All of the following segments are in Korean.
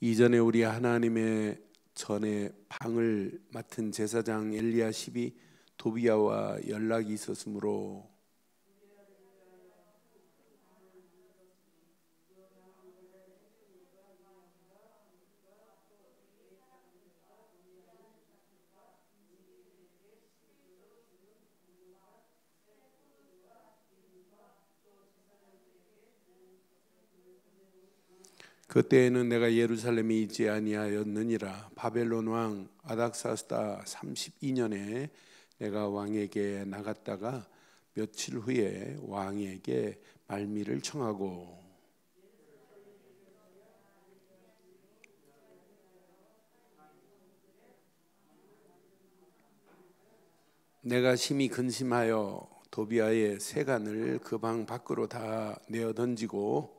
이전에 우리 하나님의 전에 방을 맡은 제사장 엘리야십이 도비야와 연락이 있었으므로 그때에는 내가 예루살렘에 있지 아니하였느니라. 바벨론 왕 아닥사스다 32년에 내가 왕에게 나갔다가 며칠 후에 왕에게 말미를 청하고 내가 심히 근심하여 도비야의 세간을 그 방 밖으로 다 내어 던지고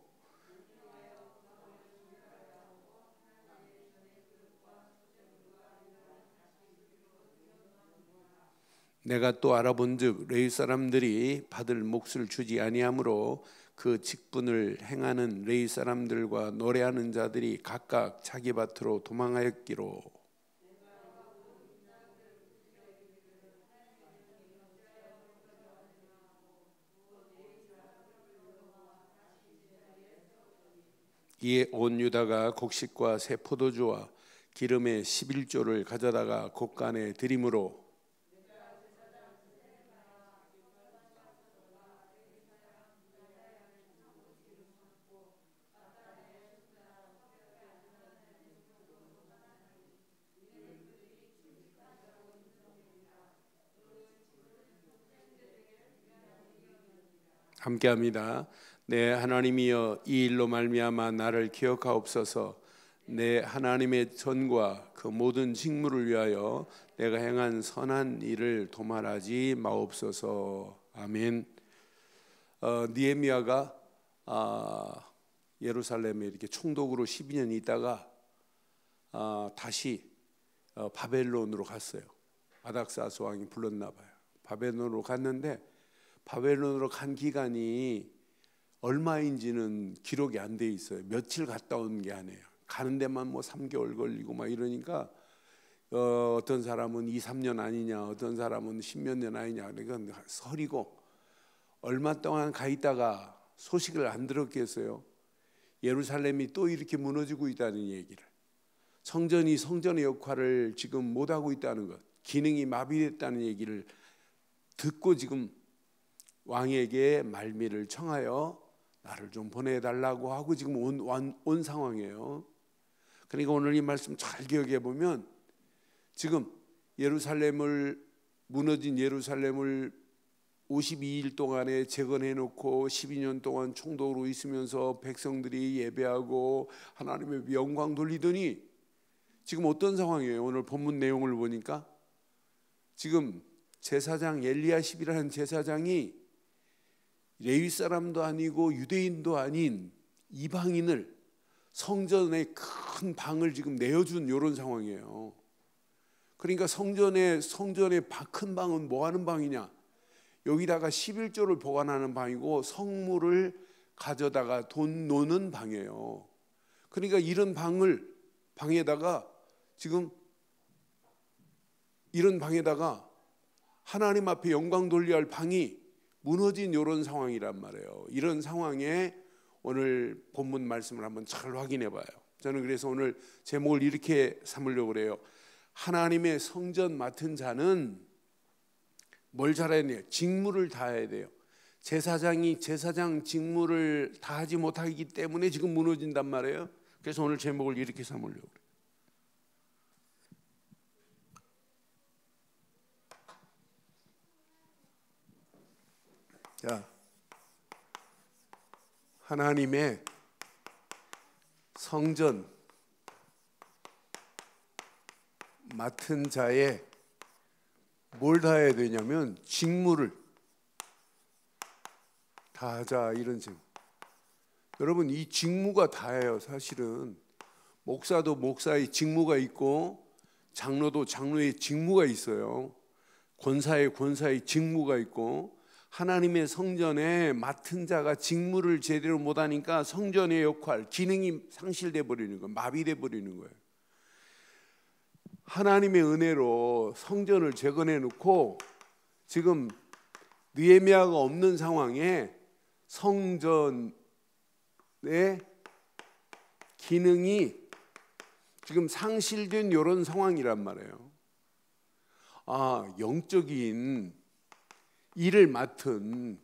내가 또 알아본즉 레위 사람들이 받을 몫을 주지 아니하므로 그 직분을 행하는 레위 사람들과 노래하는 자들이 각각 자기 밭으로 도망하였기로 이에 온 유다가 곡식과 새 포도주와 기름의 11조를 가져다가 곡간에 드림으로 함께합니다. 내 하나님이여 이 일로 말미암아 나를 기억하옵소서. 내 하나님의 전과 그 모든 직무를 위하여 내가 행한 선한 일을 도말하지 마옵소서. 아멘. 느헤미야가 예루살렘에 이렇게 총독으로 12년 있다가 다시 바벨론으로 갔어요. 아닥사스 왕이 불렀나 봐요. 바벨론으로 갔는데 바벨론으로 간 기간이 얼마인지는 기록이 안 돼 있어요. 며칠 갔다 온 게 아니에요. 가는 데만 뭐 3개월 걸리고 막 이러니까 어떤 사람은 2, 3년 아니냐, 어떤 사람은 10몇 년 아니냐. 그러니까 설이고 얼마 동안 가 있다가 소식을 안 들었겠어요. 예루살렘이 또 이렇게 무너지고 있다는 얘기를, 성전이 성전의 역할을 지금 못하고 있다는 것, 기능이 마비됐다는 얘기를 듣고 지금 왕에게 말미를 청하여 나를 좀 보내달라고 하고 지금 온 상황이에요. 그러니까 오늘 이 말씀 잘 기억해 보면 지금 무너진 예루살렘을 52일 동안에 재건해 놓고 12년 동안 총독으로 있으면서 백성들이 예배하고 하나님의 영광 돌리더니 지금 어떤 상황이에요? 오늘 본문 내용을 보니까 지금 제사장 엘리야십이라는 제사장이 레위 사람도 아니고 유대인도 아닌 이방인을 성전의 큰 방을 지금 내어준 이런 상황이에요. 그러니까 성전의 큰 방은 뭐 하는 방이냐? 여기다가 11조를 보관하는 방이고 성물을 가져다가 돈 노는 방이에요. 그러니까 이런 방에다가 지금 이런 방에다가 하나님 앞에 영광 돌려야 할 방이 무너진 이런 상황이란 말이에요. 이런 상황에 오늘 본문 말씀을 한번 잘 확인해 봐요. 저는 그래서 오늘 제목을 이렇게 삼으려고 그래요. 하나님의 성전 맡은 자는 뭘 잘해야 돼요? 직무를 다해야 돼요. 제사장이 제사장 직무를 다하지 못하기 때문에 지금 무너진단 말이에요. 그래서 오늘 제목을 이렇게 삼으려고 그래요. 자, 하나님의 성전 맡은 자의 뭘 다해야 되냐면 직무를 다하자, 이런 식. 여러분, 이 직무가 다예요. 사실은 목사도 목사의 직무가 있고 장로도 장로의 직무가 있어요. 권사의 직무가 있고 하나님의 성전에 맡은 자가 직무를 제대로 못하니까 성전의 역할, 기능이 상실돼 버리는 거예요. 마비돼 버리는 거예요. 하나님의 은혜로 성전을 재건해 놓고 지금 느헤미야가 없는 상황에 성전의 기능이 지금 상실된 이런 상황이란 말이에요. 영적인 일을 맡은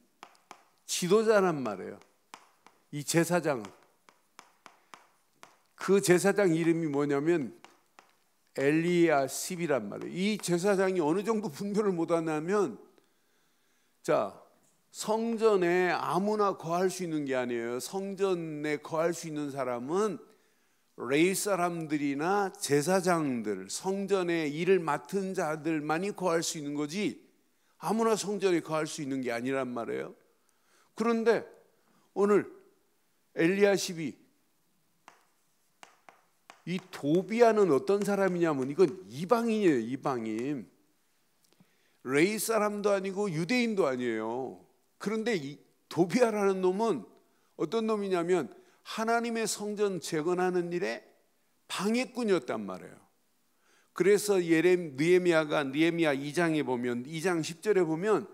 지도자란 말이에요. 이 제사장, 그 제사장 이름이 뭐냐면 엘리야십이란 말이에요. 이 제사장이 어느 정도 분별을 못하냐면, 자, 성전에 아무나 거할 수 있는 게 아니에요. 성전에 거할 수 있는 사람은 레위 사람들이나 제사장들, 성전에 일을 맡은 자들만이 거할 수 있는 거지 아무나 성전에 거할 수 있는 게 아니란 말이에요. 그런데 오늘 엘리야십이, 이 도비야는 어떤 사람이냐면 이건 이방인이에요. 이방인, 레위 사람도 아니고 유대인도 아니에요. 그런데 이 도비야라는 놈은 어떤 놈이냐면 하나님의 성전 재건하는 일에 방해꾼이었단 말이에요. 그래서 느헤미야가 느헤미야 2장에 보면, 2장 10절에 보면,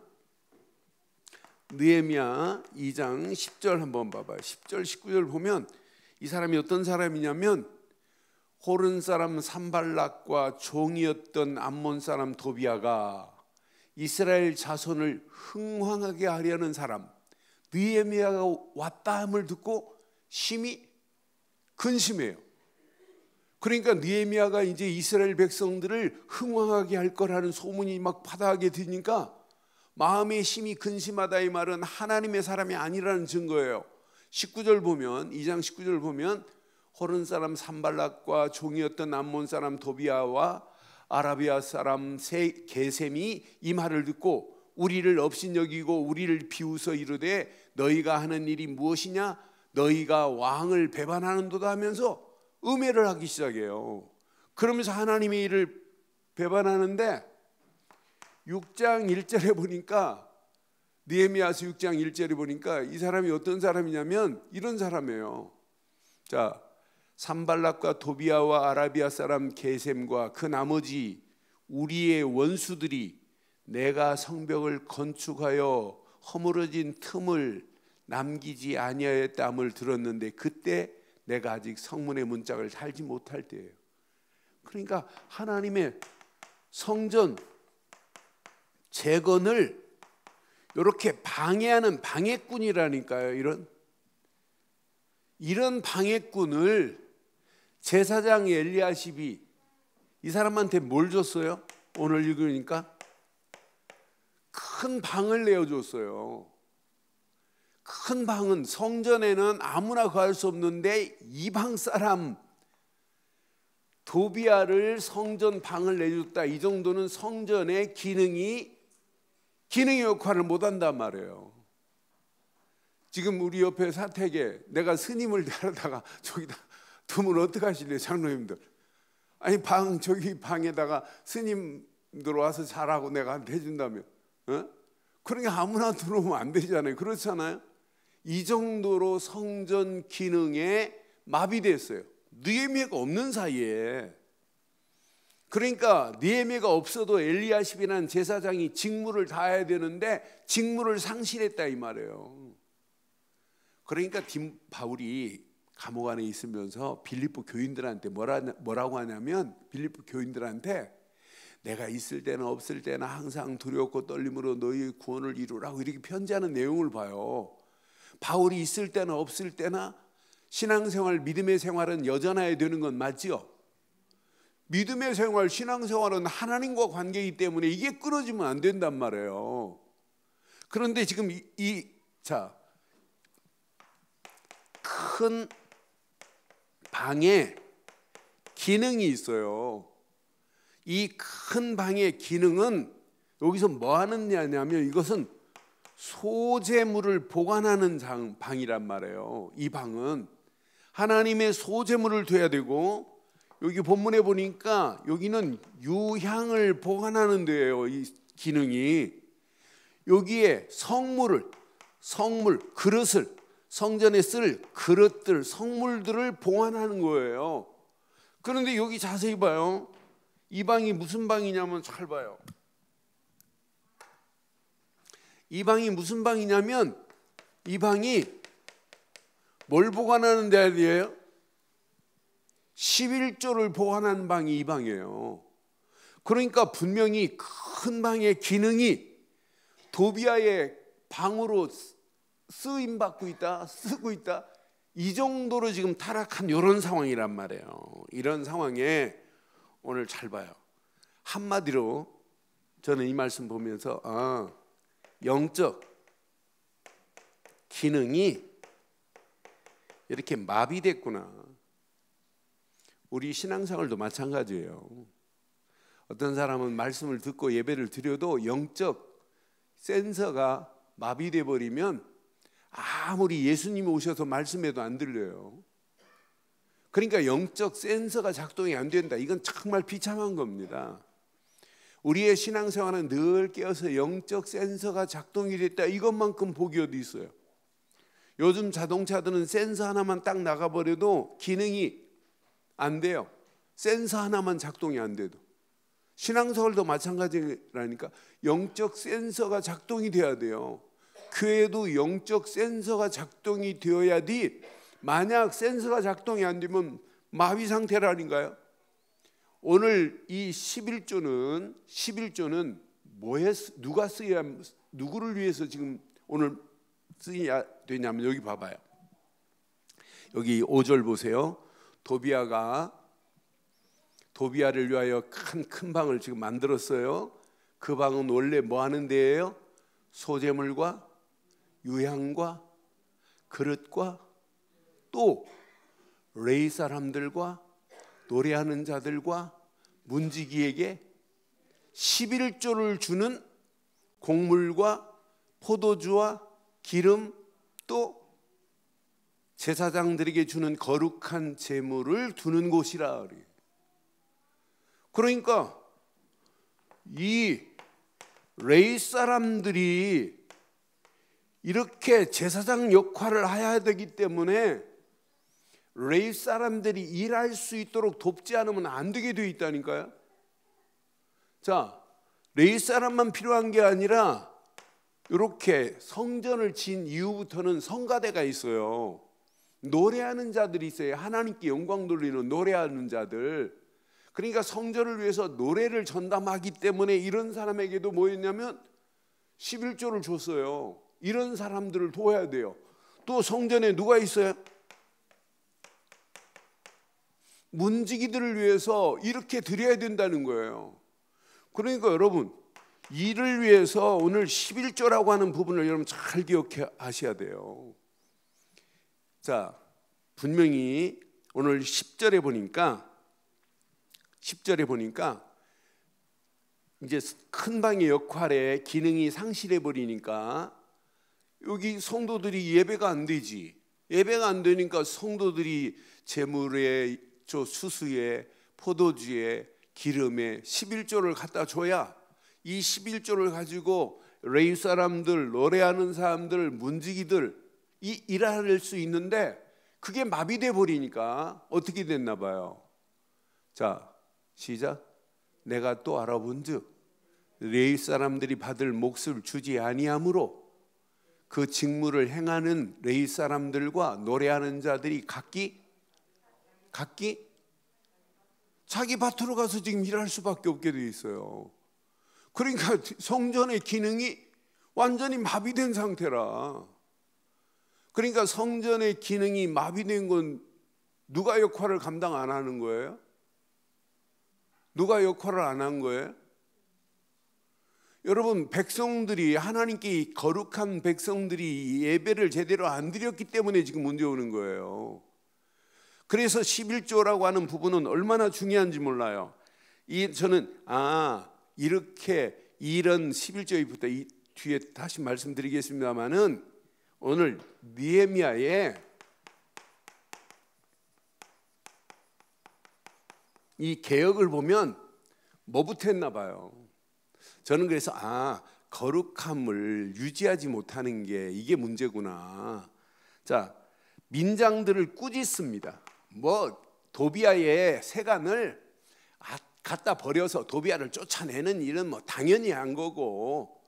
느헤미야 2장 10절 한번 봐봐요. 10절 19절 보면 이 사람이 어떤 사람이냐면 호른 사람 산발락과 종이었던 암몬 사람 도비야가 이스라엘 자손을 흥황하게 하려는 사람, 느헤미야가 왔다 함을 듣고 심히 근심해요. 그러니까 느헤미야가 이제 이스라엘 백성들을 흥황하게 할 거라는 소문이 막 파다하게 들으니까 마음에 심히 근심하다, 이 말은 하나님의 사람이 아니라는 증거예요. 19절 보면, 2장 19절 보면 호른 사람 산발락과 종이었던 암몬 사람 도비야와 아라비아 사람 게셈이 이 말을 듣고 우리를 업신여기고 우리를 비웃어 이르되 너희가 하는 일이 무엇이냐? 너희가 왕을 배반하는도다 하면서 음해를 하기 시작해요. 그러면서 하나님의 일을 배반하는데 6장 1절에 보니까, 느헤미야서 6장 1절에 보니까 이 사람이 어떤 사람이냐면 이런 사람이에요. 자, 산발락과 도비야와 아라비아 사람 게셈과 그 나머지 우리의 원수들이 내가 성벽을 건축하여 허물어진 틈을 남기지 아니하였다함을 들었는데 그때 내가 아직 성문의 문짝을 달지 못할 때예요. 그러니까 하나님의 성전 재건을 이렇게 방해하는 방해꾼이라니까요. 이런 방해꾼을 제사장 엘리야십이 이 사람한테 뭘 줬어요? 오늘 읽으니까 큰 방을 내어줬어요. 큰 방은, 성전에는 아무나 거할 수 없는데 이방 사람 도비야를 성전 방을 내줬다. 이 정도는 성전의 기능의 역할을 못한단 말이에요. 지금 우리 옆에 사택에 내가 스님을 데려다가 저기다 두면 어떡하실래요, 장로님들? 아니 저기 방에다가 스님들 와서 자라고 내가 해준다면, 그러니까 아무나 들어오면 안 되잖아요. 그렇잖아요. 이 정도로 성전 기능에 마비됐어요. 느헤미야가 없는 사이에. 그러니까 느헤미야가 없어도 엘리야십이라는 제사장이 직무를 다해야 되는데 직무를 상실했다 이 말이에요. 그러니까 바울이 감옥 안에 있으면서 빌립보 교인들한테 뭐라고 하냐면, 빌립보 교인들한테 내가 있을 때나 없을 때나 항상 두렵고 떨림으로 너희의 구원을 이루라고 이렇게 편지하는 내용을 봐요. 바울이 있을 때나 없을 때나 신앙생활, 믿음의 생활은 여전해야 되는 건 맞죠? 믿음의 생활, 신앙생활은 하나님과 관계이기 때문에 이게 끊어지면 안 된단 말이에요. 그런데 지금 큰 방에 기능이 있어요. 이 큰 방의 기능은 여기서 뭐 하느냐면 이것은 소재물을 보관하는 방이란 말이에요. 이 방은 하나님의 소재물을 둬야 되고, 여기 본문에 보니까 여기는 유향을 보관하는 데예요. 이 기능이 여기에 성물, 그릇을, 성전에 쓸 그릇들, 성물들을 봉헌하는 거예요. 그런데 여기 자세히 봐요. 이 방이 무슨 방이냐면, 잘 봐요. 이 방이 무슨 방이냐면, 이 방이 뭘 보관하는 데예요? 11조를 보관하는 방이 이 방이에요. 그러니까 분명히 큰 방의 기능이 도비아의 방으로 쓰임받고 있다, 쓰고 있다, 이 정도로 지금 타락한 이런 상황이란 말이에요. 이런 상황에 오늘 잘 봐요. 한마디로 저는 이 말씀 보면서 영적 기능이 이렇게 마비됐구나. 우리 신앙생활도 마찬가지예요. 어떤 사람은 말씀을 듣고 예배를 드려도 영적 센서가 마비돼 버리면 아무리 예수님이 오셔서 말씀해도 안 들려요. 그러니까 영적 센서가 작동이 안 된다. 이건 정말 비참한 겁니다. 우리의 신앙생활은 늘 깨어서 영적 센서가 작동이 됐다. 이것만큼 복이 어디 있어요? 요즘 자동차들은 센서 하나만 딱 나가버려도 기능이 안 돼요. 센서 하나만 작동이 안 돼도. 신앙생활도 마찬가지라니까. 영적 센서가 작동이 돼야 돼요. 교회도 영적 센서가 작동이 되어야지. 만약 센서가 작동이 안 되면 마비 상태라니까요. 오늘 이 11조는 뭐에 누가 쓰여야, 누구를 위해서 지금 오늘 쓰여야 되냐면, 여기 봐봐요. 여기 5절 보세요. 도비아를 위하여 큰 방을 지금 만들었어요. 그 방은 원래 뭐 하는 데예요? 소재물과 유향과 그릇과 또 레위 사람들과 노래하는 자들과 문지기에게 11조를 주는 곡물과 포도주와 기름, 또 제사장들에게 주는 거룩한 제물을 두는 곳이라. 그러니까 이 레위 사람들이 이렇게 제사장 역할을 해야 되기 때문에 레위 사람들이 일할 수 있도록 돕지 않으면 안 되게 되어 있다니까요. 자, 레위 사람만 필요한 게 아니라 이렇게 성전을 지은 이후부터는 성가대가 있어요. 노래하는 자들이 있어요. 하나님께 영광 돌리는 노래하는 자들. 그러니까 성전을 위해서 노래를 전담하기 때문에 이런 사람에게도 뭐였냐면 11조를 줬어요. 이런 사람들을 도와야 돼요. 또 성전에 누가 있어요? 문지기들을 위해서 이렇게 드려야 된다는 거예요. 그러니까 여러분, 이를 위해서 오늘 11조라고 하는 부분을 여러분 잘 기억하셔야 돼요. 자, 분명히 오늘 10절에 보니까 이제 큰 방의 역할에 기능이 상실해 버리니까 여기 성도들이 예배가 안 되지. 예배가 안 되니까 성도들이 제물에, 수수에, 포도주에, 기름에 11조를 갖다 줘야 이 11조를 가지고 레위 사람들, 노래하는 사람들, 문지기들 일할 수 있는데 그게 마비돼 버리니까 어떻게 됐나 봐요. 자, 시작. 내가 또 알아본즉 레위 사람들이 받을 몫을 주지 아니하므로 그 직무를 행하는 레위 사람들과 노래하는 자들이 각기 자기 밭으로 가서 지금 일할 수밖에 없게 돼 있어요. 그러니까 성전의 기능이 완전히 마비된 상태라. 그러니까 성전의 기능이 마비된 건 누가 역할을 감당 안 하는 거예요? 누가 역할을 안 한 거예요? 여러분, 백성들이, 하나님께 거룩한 백성들이 예배를 제대로 안 드렸기 때문에 지금 문제 오는 거예요. 그래서 11조라고 하는 부분은 얼마나 중요한지 몰라요. 저는 이렇게 이런 11조부터 이 뒤에 다시 말씀드리겠습니다만은 오늘 느헤미야의 이 개혁을 보면 뭐부터 했나 봐요. 저는 그래서 거룩함을 유지하지 못하는 게 이게 문제구나. 자, 민장들을 꾸짖습니다. 뭐 도비아의 세간을 갖다 버려서 도비아를 쫓아내는 일은 뭐 당연히 한 거고,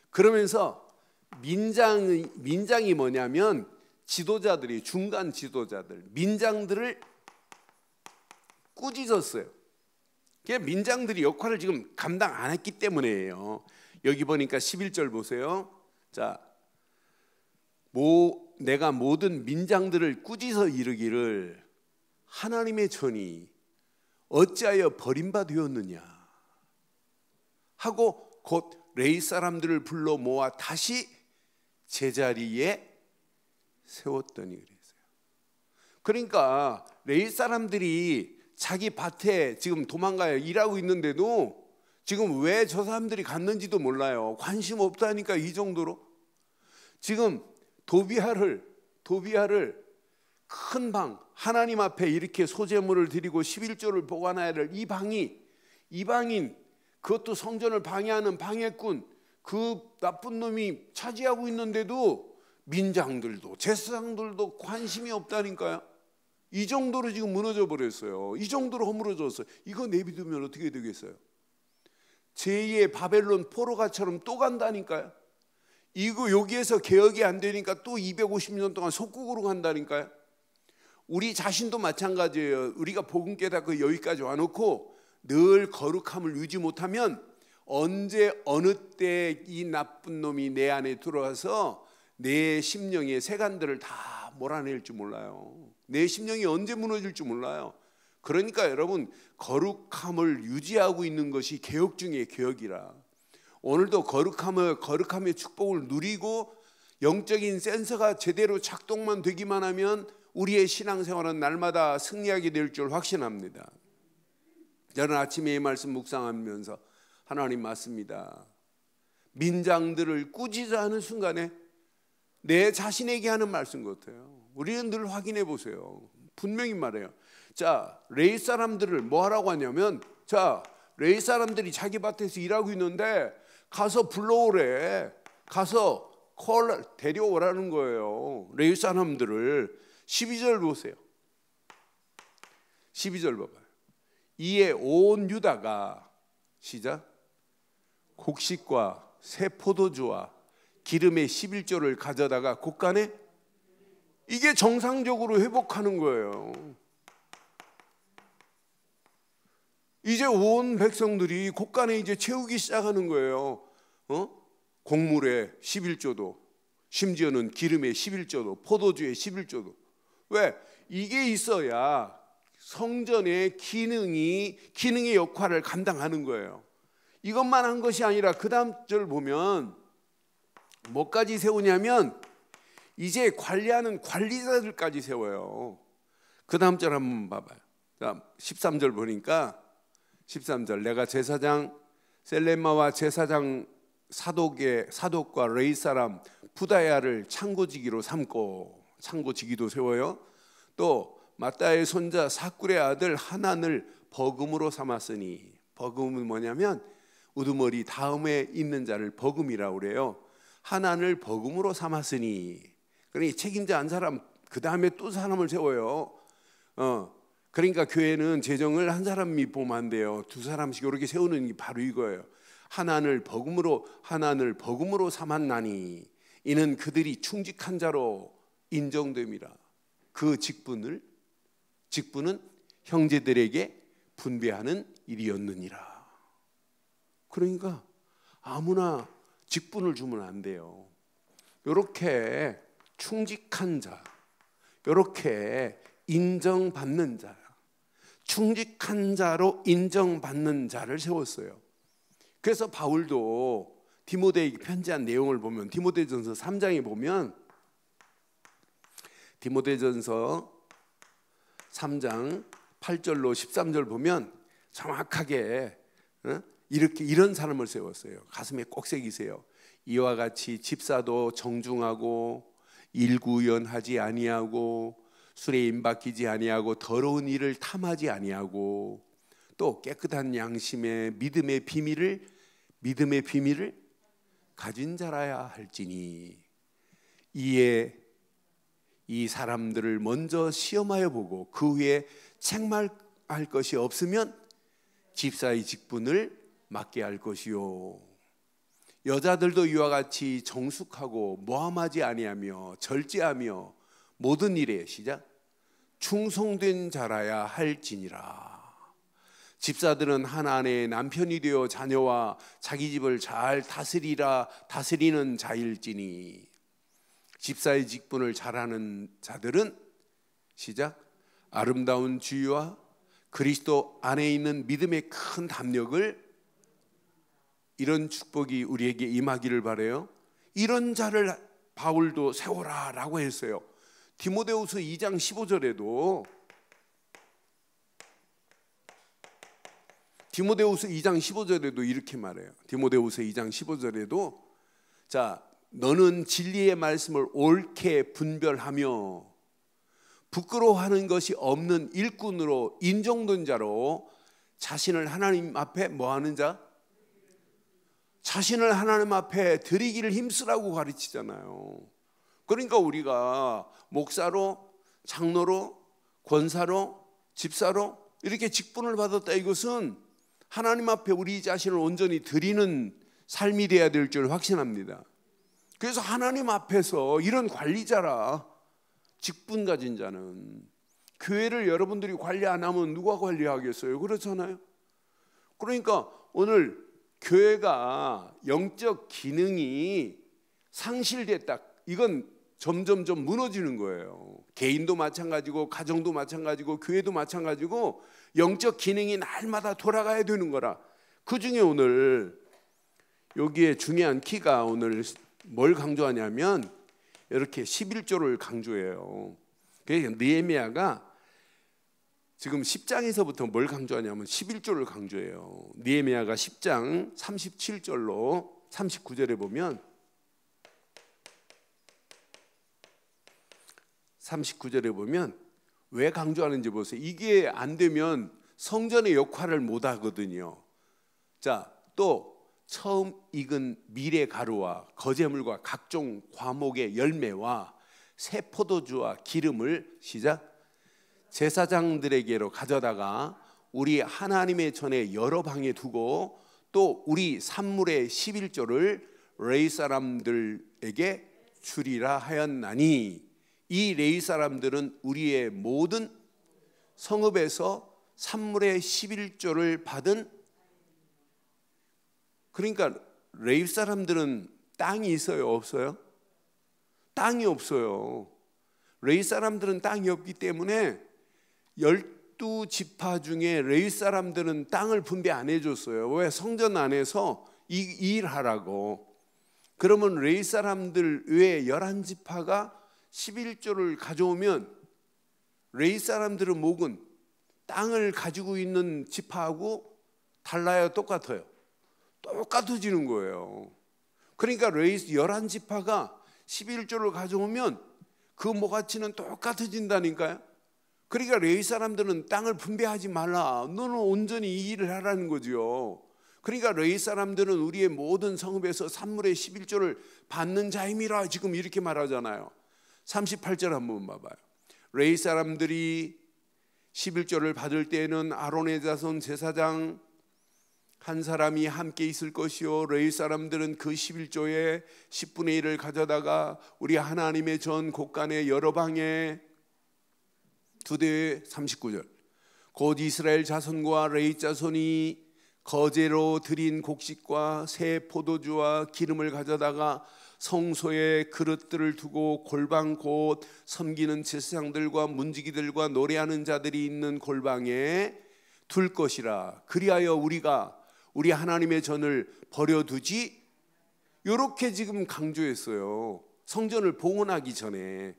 그러면서 민장이 뭐냐면 지도자들이, 중간 지도자들, 민장들을 꾸짖었어요. 그게 민장들이 역할을 지금 감당 안 했기 때문이에요. 여기 보니까 11절 보세요. 자, 내가 모든 민장들을 꾸짖어 이르기를 하나님의 전이 어찌하여 버림받되었느냐 하고 곧 레위 사람들을 불러 모아 다시 제자리에 세웠더니 그랬어요. 그러니까 레위 사람들이 자기 밭에 지금 도망가요. 일하고 있는데도 지금 왜 저 사람들이 갔는지도 몰라요. 관심 없다니까. 이 정도로 지금 도비아를 큰 방, 하나님 앞에 이렇게 소제물을 드리고 11조를 보관해야 될 이 방인, 그것도 성전을 방해하는 방해꾼, 그 나쁜 놈이 차지하고 있는데도 민장들도 제사장들도 관심이 없다니까요. 이 정도로 지금 무너져 버렸어요. 이 정도로 허물어졌어요. 이거 내비두면 어떻게 되겠어요? 제2의 바벨론 포로가처럼 또 간다니까요. 이거 여기에서 개혁이 안 되니까 또 250년 동안 속국으로 간다니까요. 우리 자신도 마찬가지예요. 우리가 복음 깨닫고 여기까지 와놓고 늘 거룩함을 유지 못하면 언제 어느 때 이 나쁜 놈이 내 안에 들어와서 내 심령의 세간들을 다 몰아낼 줄 몰라요. 내 심령이 언제 무너질 줄 몰라요. 그러니까 여러분, 거룩함을 유지하고 있는 것이 개혁 중에 개혁이라. 오늘도 거룩함의 축복을 누리고 영적인 센서가 제대로 작동만 되기만 하면 우리의 신앙생활은 날마다 승리하게 될 줄 확신합니다. 저는 아침에 이 말씀 묵상하면서 하나님 맞습니다. 민장들을 꾸짖어 하는 순간에 내 자신에게 하는 말씀 같아요. 우리는 늘 확인해 보세요. 분명히 말해요. 자, 레위 사람들을 뭐 하라고 하냐면, 자, 레위 사람들이 자기 밭에서 일하고 있는데 가서 불러오래. 가서 데려오라는 거예요. 레위 사람들을. 12절 보세요. 12절 봐봐요. 이에 온 유다가 시작, 곡식과 새 포도주와 기름의 11조를 가져다가 곳간에, 이게 정상적으로 회복하는 거예요. 이제 온 백성들이 곳간에 이제 채우기 시작하는 거예요. 곡물에 11조도, 심지어는 기름에 11조도, 포도주에 11조도. 왜? 이게 있어야 성전의 기능의 역할을 감당하는 거예요. 이것만 한 것이 아니라 그 다음 절 보면 뭐까지 세우냐면 이제 관리하는 관리자들까지 세워요. 그 다음 절 한번 봐봐요. 자, 13절 보니까 13절, 내가 제사장 셀레마와 제사장 사독과 레위 사람 부다야를 창고지기로 삼고, 창고지기도 세워요. 또 마따의 손자 사꿀의 아들 하난을 버금으로 삼았으니, 버금은 뭐냐면 우두머리 다음에 있는 자를 버금이라고 그래요. 하난을 버금으로 삼았으니, 그러니 책임자 한 사람, 그 다음에 또 사람을 세워요. 그러니까 교회는 재정을 한 사람이 보면 안 돼요. 두 사람씩 이렇게 세우는 게 바로 이거예요. 하난을 버금으로 삼았나니 이는 그들이 충직한 자로 인정됨이라. 그 직분은 형제들에게 분배하는 일이었느니라. 그러니까 아무나 직분을 주면 안 돼요. 이렇게 충직한 자, 이렇게 인정받는 자, 충직한 자로 인정받는 자를 세웠어요. 그래서 바울도 디모데에게 편지한 내용을 보면, 디모데전서 3장에 보면, 디모데전서 3장 8절로 13절 보면 정확하게 이런 사람을 세웠어요. 가슴에 꼭 새기세요. 이와 같이 집사도 정중하고 일구연하지 아니하고 술에 임박이지 아니하고 더러운 일을 탐하지 아니하고 또 깨끗한 양심에 믿음의 비밀을 가진 자라야 할지니 이에 이 사람들을 먼저 시험하여 보고 그 후에 책망할 것이 없으면 집사의 직분을 맡게 할 것이요. 여자들도 이와 같이 정숙하고 모함하지 아니하며 절제하며 모든 일에 시작 충성된 자라야 할지니라. 집사들은 한 아내의 남편이 되어 자녀와 자기 집을 잘 다스리는 자일지니 집사의 직분을 잘하는 자들은 시작 아름다운 주의와 그리스도 안에 있는 믿음의 큰 담력을 이런 축복이 우리에게 임하기를 바라요. 이런 자를 바울도 세워라라고 했어요. 디모데후서 2장 15절에도 디모데후서 2장 15절에도 이렇게 말해요. 디모데후서 2장 15절에도 자 너는 진리의 말씀을 옳게 분별하며 부끄러워하는 것이 없는 일꾼으로 인정된 자로 자신을 하나님 앞에 뭐하는 자? 자신을 하나님 앞에 드리기를 힘쓰라고 가르치잖아요. 그러니까 우리가 목사로, 장로로, 권사로, 집사로 이렇게 직분을 받았다. 이것은 하나님 앞에 우리 자신을 온전히 드리는 삶이 되어야 될 줄 확신합니다. 그래서 하나님 앞에서 이런 관리자라 직분 가진 자는 교회를 여러분들이 관리 안 하면 누가 관리하겠어요? 그렇잖아요. 그러니까 오늘 교회가 영적 기능이 상실됐다. 이건 점점점 무너지는 거예요. 개인도 마찬가지고 가정도 마찬가지고 교회도 마찬가지고 영적 기능이 날마다 돌아가야 되는 거라. 그중에 오늘 여기에 중요한 키가 오늘 뭘 강조하냐면 이렇게 11조를 강조해요. 그래서 느헤미야가 지금 10장에서부터 뭘 강조하냐면 11조를 강조해요. 느헤미야가 10장 37절로 39절에 보면 39절에 보면 왜 강조하는지 보세요. 이게 안 되면 성전의 역할을 못 하거든요. 자, 또 처음 익은 밀의 가루와 거제물과 각종 과목의 열매와 새 포도주와 기름을 시작 제사장들에게로 가져다가 우리 하나님의 전에 여러 방에 두고 또 우리 산물의 11조를 레위 사람들에게 주리라 하였나니 이 레위 사람들은 우리의 모든 성읍에서 산물의 11조를 받은. 그러니까 레위 사람들은 땅이 있어요, 없어요? 땅이 없어요. 레위 사람들은 땅이 없기 때문에 12지파 중에 레위 사람들은 땅을 분배 안 해줬어요. 왜? 성전 안에서 이 일하라고. 그러면 레위 사람들 외에 11지파가 11조를 가져오면 레위 사람들은 목은 땅을 가지고 있는 지파하고 달라요, 똑같아요? 똑같아지는 거예요. 그러니까 레위 11지파가 11조를 가져오면 그 모가치는 똑같아진다니까요. 그러니까 레위 사람들은 땅을 분배하지 말라. 너는 온전히 이 일을 하라는 거죠. 그러니까 레위 사람들은 우리의 모든 성읍에서 산물의 11조를 받는 자임이라 지금 이렇게 말하잖아요. 38절 한번 봐봐요. 레위 사람들이 11조를 받을 때에는 아론의 자손 제사장 한 사람이 함께 있을 것이요 레위 사람들은 그 11조의 10분의 1을 가져다가 우리 하나님의 전 곳간의 여러 방에 두되. 39절 곧 이스라엘 자손과 레위 자손이 거제로 드린 곡식과 새 포도주와 기름을 가져다가 성소에 그릇들을 두고 골방 곧 섬기는 제사장들과 문지기들과 노래하는 자들이 있는 골방에 둘 것이라. 그리하여 우리가 우리 하나님의 전을 버려두지. 이렇게 지금 강조했어요. 성전을 봉헌하기 전에.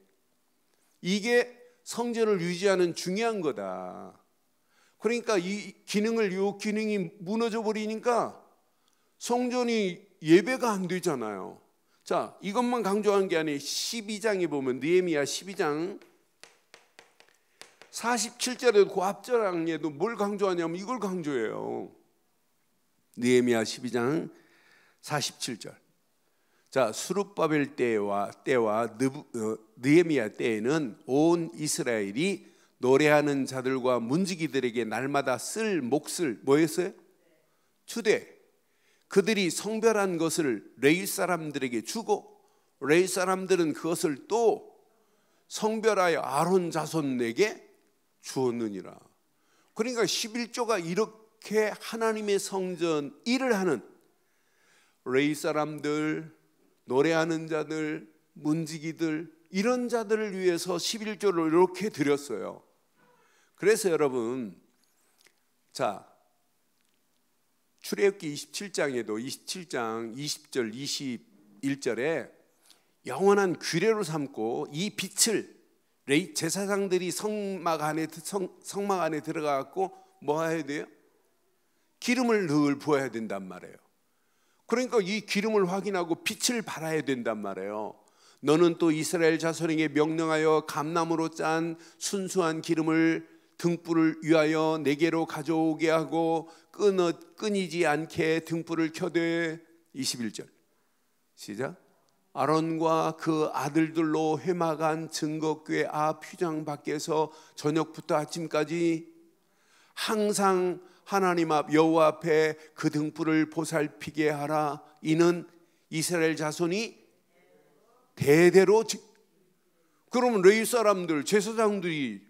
이게 성전을 유지하는 중요한 거다. 그러니까 이 기능이 무너져 버리니까 성전이 예배가 안 되잖아요. 자, 이것만 강조한 게 아니에요. 12장에 보면 느헤미야 12장 47절에도 그 앞절에도 뭘 강조하냐면 이걸 강조해요. 느헤미야 12장 47절 자, 스룹바벨 때와 느헤미야 때에는 온 이스라엘이 노래하는 자들과 문지기들에게 날마다 쓸 몫을 뭐였어요? 주되 그들이 성별한 것을 레위 사람들에게 주고 레위 사람들은 그것을 또 성별하여 아론 자손에게 주었느니라. 그러니까 11조가 이렇게 하나님의 성전 일을 하는 레위 사람들, 노래하는 자들, 문지기들 이런 자들을 위해서 11조를 이렇게 드렸어요. 그래서 여러분, 자, 출애굽기 27장에도 27장 20절 21절에 영원한 규례로 삼고 이 빛을 제사장들이 성막 안에 들어가고 뭐 해야 돼요? 기름을 늘 부어야 된단 말이에요. 그러니까 이 기름을 확인하고 빛을 발하야 된단 말이에요. 너는 또 이스라엘 자손에게 명령하여 감나무로 짠 순수한 기름을 등불을 위하여 내게로 가져오게 하고 끊이지 않게 등불을 켜되 21절 시작. 아론과 그 아들들로 회막안 증거궤 앞 휘장 밖에서 저녁부터 아침까지 항상 하나님 앞 여호와 앞에 그 등불을 보살피게 하라. 이는 이스라엘 자손이 대대로. 그러면 레위 사람들, 제사장들이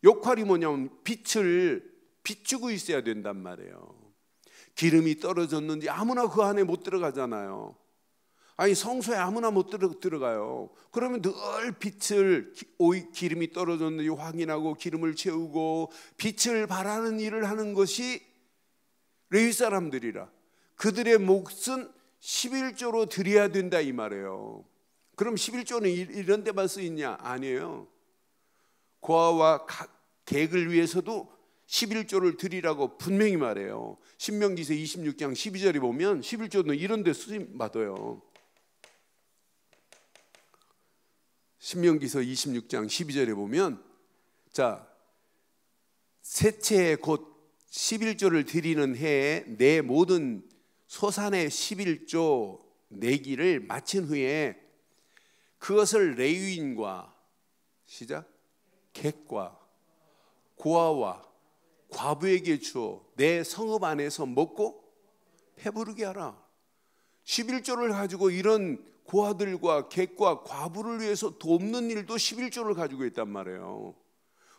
역할이 뭐냐면 빛을 비추고 있어야 된단 말이에요. 기름이 떨어졌는지 아무나 그 안에 못 들어가잖아요. 아니 성소에 아무나 못 들어가요. 그러면 늘 빛을 기름이 떨어졌는지 확인하고 기름을 채우고 빛을 발하는 일을 하는 것이 레위 사람들이라. 그들의 몫은 11조로 드려야 된다 이 말이에요. 그럼 11조는 이런 데만 쓰이냐? 아니에요. 고아와 객을 위해서도 11조를 드리라고 분명히 말해요. 신명기서 26장 12절에 보면 11조는 이런 데 쓰임 받아요. 신명기서 26장 12절에 보면 자, 셋째 곧 11조를 드리는 해에 내 모든 소산의 11조 내기를 마친 후에 그것을 레위인과 시작 객과 고아와 과부에게 주어 내 성읍 안에서 먹고 배부르게 하라. 11조를 가지고 이런 고아들과 객과 과부를 위해서 돕는 일도 11조를 가지고 있단 말이에요.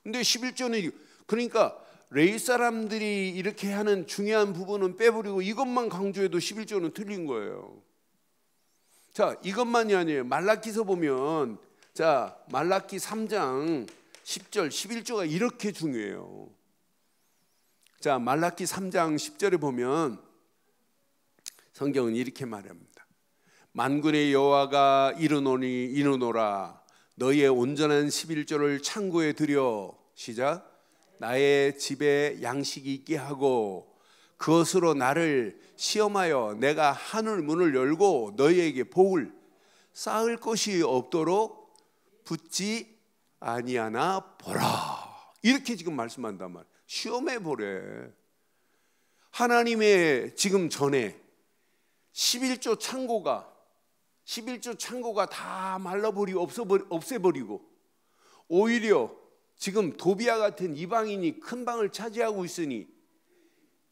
근데 11조는 그러니까 레위 사람들이 이렇게 하는 중요한 부분은 빼버리고 이것만 강조해도 11조는 틀린 거예요. 자, 이것만이 아니에요. 말라기서 보면 자, 말라기 3장 10절 11조가 이렇게 중요해요. 자, 말라기 3장 10절에 보면 성경은 이렇게 말합니다. 만군의 여호와가 이르노라 너희의 온전한 11조를 창고에 들여 시작 나의 집에 양식이 있게 하고 그것으로 나를 시험하여 내가 하늘 문을 열고 너희에게 복을 쌓을 것이 없도록 붙지 아니하나 보라. 이렇게 지금 말씀한단 말이에요. 시험해 보래. 하나님의 지금 전에 11조 창고가 다 말라버리고 없애버리고 오히려 지금 도비아 같은 이방인이 큰 방을 차지하고 있으니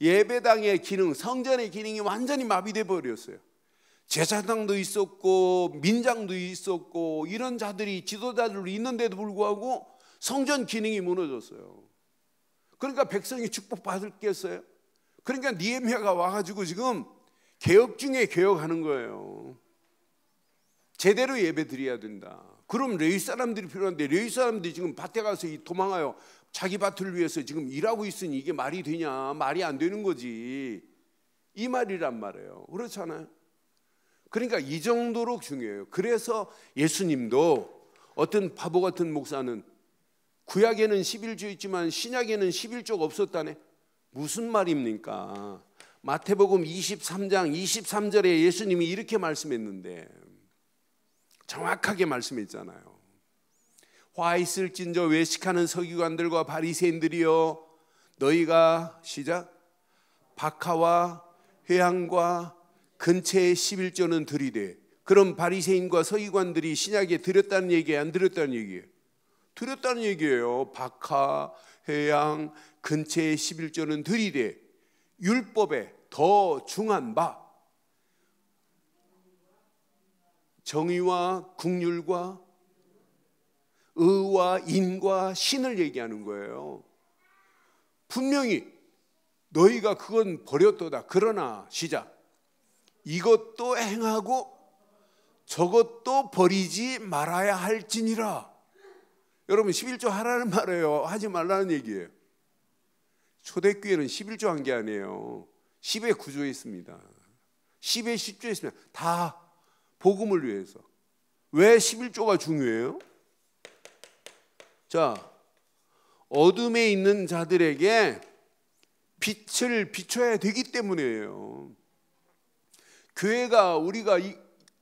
예배당의 기능, 성전의 기능이 완전히 마비돼 버렸어요. 제사장도 있었고 민장도 있었고 이런 자들이 지도자들이 있는데도 불구하고 성전 기능이 무너졌어요. 그러니까 백성이 축복받을겠어요? 그러니까 느헤미야가 와가지고 지금 개혁 중에 개혁하는 거예요. 제대로 예배 드려야 된다. 그럼 레위 사람들이 필요한데 레위 사람들이 지금 밭에 가서 도망하여 자기 밭을 위해서 지금 일하고 있으니 이게 말이 되냐? 말이 안 되는 거지. 이 말이란 말이에요. 그렇잖아요. 그러니까 이 정도로 중요해요. 그래서 예수님도 어떤 바보 같은 목사는 구약에는 11조 있지만 신약에는 11조가 없었다네. 무슨 말입니까? 마태복음 23장 23절에 예수님이 이렇게 말씀했는데 정확하게 말씀했잖아요. 화 있을진저 외식하는 서기관들과 바리새인들이여 너희가 시작 박하와 회향과 근처의 11조는 들이되 그럼 바리새인과 서기관들이 신약에 드렸다는 얘기예요, 안 드렸다는 얘기예요? 드렸다는 얘기예요. 박하, 회양, 근처의 11조는 드리되 율법에 더 중한 바 정의와 긍휼과 의와 인과 신을 얘기하는 거예요. 분명히 너희가 그건 버렸도다. 그러나 시작, 이것도 행하고 저것도 버리지 말아야 할지니라. 여러분 11조 하라는 말이에요, 하지 말라는 얘기예요. 초대교회는 11조 한 게 아니에요. 10의 구조에 있습니다. 10의 10조에 있습니다. 다 복음을 위해서. 왜 11조가 중요해요? 자, 어둠에 있는 자들에게 빛을 비춰야 되기 때문이에요. 교회가 우리가 이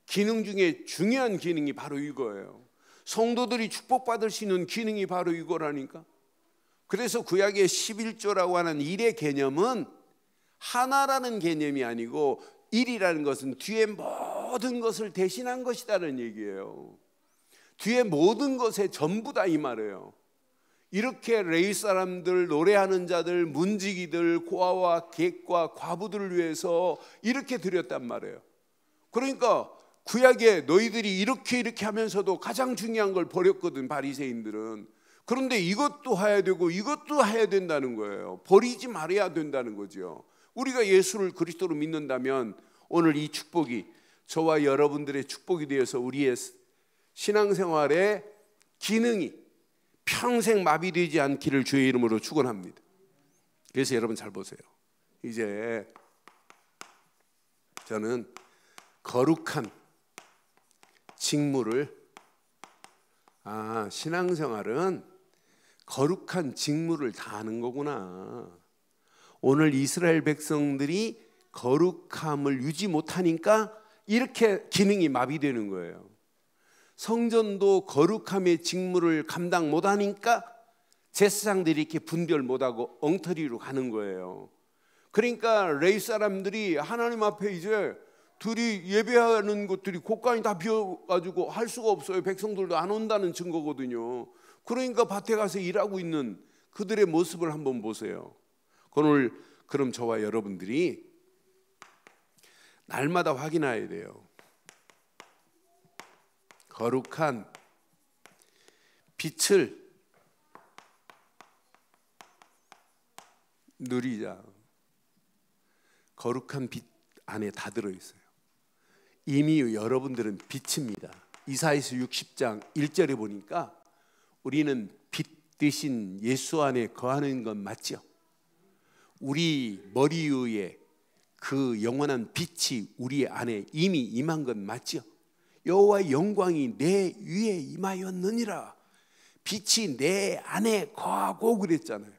기능 중에 중요한 기능이 바로 이거예요. 성도들이 축복받을 수 있는 기능이 바로 이거라니까. 그래서 구약의 11조라고 하는 일의 개념은 하나라는 개념이 아니고, 일이라는 것은 뒤에 모든 것을 대신한 것이다는 얘기예요. 뒤에 모든 것의 전부다 이 말이에요. 이렇게 레위 사람들, 노래하는 자들, 문지기들, 고아와 객과 과부들을 위해서 이렇게 드렸단 말이에요. 그러니까 구약에 너희들이 이렇게 하면서도 가장 중요한 걸 버렸거든, 바리새인들은. 그런데 이것도 해야 되고 이것도 해야 된다는 거예요. 버리지 말아야 된다는 거죠. 우리가 예수를 그리스도로 믿는다면 오늘 이 축복이 저와 여러분들의 축복이 되어서 우리의 신앙생활의 기능이 평생 마비되지 않기를 주의 이름으로 축원합니다. 그래서 여러분 잘 보세요. 이제 저는 거룩한 직무를, 신앙생활은 거룩한 직무를 다하는 거구나. 오늘 이스라엘 백성들이 거룩함을 유지 못하니까 이렇게 기능이 마비되는 거예요. 성전도 거룩함의 직무를 감당 못하니까 제사장들이 이렇게 분별 못하고 엉터리로 가는 거예요. 그러니까 레위 사람들이 하나님 앞에 이제 둘이 예배하는 것들이 곳간이 다 비어가지고 할 수가 없어요. 백성들도 안 온다는 증거거든요. 그러니까 밭에 가서 일하고 있는 그들의 모습을 한번 보세요. 오늘 그럼 저와 여러분들이 날마다 확인해야 돼요. 거룩한 빛을 누리자. 거룩한 빛 안에 다 들어있어요. 이미 여러분들은 빛입니다. 이사야서 60장 1절에 보니까 우리는 빛 대신 예수 안에 거하는 건 맞죠? 우리 머리 위에 그 영원한 빛이 우리 안에 이미 임한 건 맞죠? 여호와의 영광이 내 위에 임하였느니라. 빛이 내 안에 거하고 그랬잖아요.